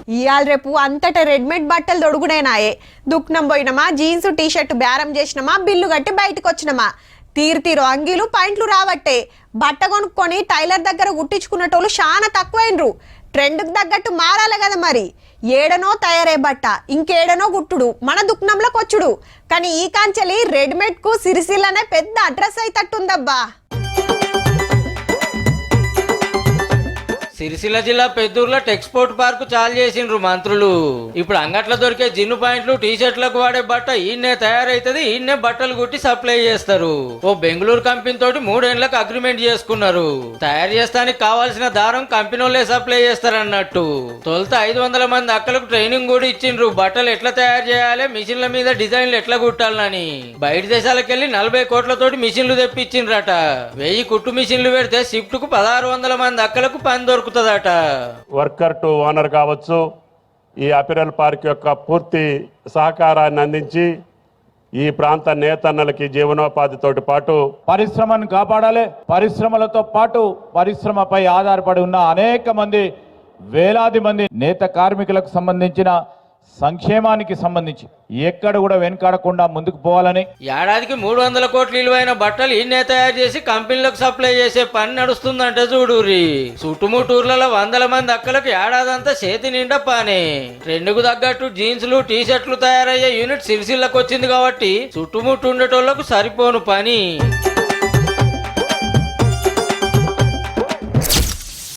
ఇవాళ రేపు అంతటా రెడీమేడ్ బట్టలు దొడుగునేనాయే. దుక్నం పోయినమా, జీన్స్ టీషర్ట్ బేరం చేసినమా, బిల్లు కట్టి బయటకు వచ్చినమా, తీరు అంగీలు పాయింట్లు రావట్టే. బట్ట కొనుక్కొని టైలర్ దగ్గర గుట్టించుకునేటోళ్ళు చాలా తక్కువైనరు. ట్రెండ్కి తగ్గట్టు మారాలి కదా మరి. ఏడనో తయారే బట్ట, ఇంకేడనో గుట్టుడు, మన దుక్నంలోకి వచ్చుడు. కానీ ఈ కాంచెలి రెడీమేడ్కు సిరిసిల్లనే పెద్ద అడ్రస్ అయితట్టుందబ్బా. సిరిసిల్ల జిల్లా పెద్దూరులో టెక్స్పోర్ట్ పార్క్ చాలు చేసిండ్రు మంత్రులు. ఇప్పుడు అంగట్లో దొరికే జిన్ను పాయింట్లు టీషర్ట్లకు వాడే బట్ట ఈయన్నే తయారైతుంది, ఈయన్నే బట్టలు కుట్టి సప్లై చేస్తారు. ఓ బెంగళూరు కంపెనీ తోటి 3 ఏళ్లకు అగ్రిమెంట్ చేసుకున్నారు. తయారు చేస్తానికి కావాల్సిన దారం కంపెనీలే సప్లై చేస్తారన్నట్టు. తొలుత 500 మంది అక్కలకు ట్రైనింగ్ కూడా ఇచ్చిండ్రు. బట్టలు ఎట్లా తయారు చేయాలి, మిషన్ల మీద డిజైన్లు ఎట్లా కుట్టాలని. బయట దేశాలకు వెళ్లి 40 కోట్లతోటి మిషన్లు తెప్పించిండ్రట. 1000 కుట్టు మిషన్లు పెడితే షిఫ్ట్ కు 1600 మంది అక్కలకు పని దొరుకుతుందట. వర్కర్ టు ఓనర్ కావచ్చు, ఈ అపిరల్ పార్క్ యొక్క పూర్తి సహకారాన్ని అందించి ఈ ప్రాంత నేతన్నలకి జీవనోపాధితోటి పాటు పరిశ్రమను కాపాడాలి. పరిశ్రమలతో పాటు పరిశ్రమపై ఆధారపడి ఉన్న అనేక మంది, వేలాది మంది నేత కార్మికులకు సంబంధించిన సంక్షేమానికి సంబంధించి ఎక్కడ కూడా వెనకాడకుండా ముందుకు పోవాలని. ఏడాదికి 300 కోట్ల విలువైన బట్టలు ఈయనే తయారు చేసి కంపెనీలకు సప్లై చేసే పని నడుస్తుందంటే చూడురి. చుట్టుముట్టూర్లలో 100 మంది అక్కలకు ఏడాదంతా చేతి నిండా పానే. ట్రెండ్కు తగ్గట్టు జీన్స్లు టీషర్ట్లు తయారయ్యే యూనిట్ సిరిసిల్లకు వచ్చింది కాబట్టి చుట్టుముట్టు ఉండేటోళ్లకు సరిపోను పని.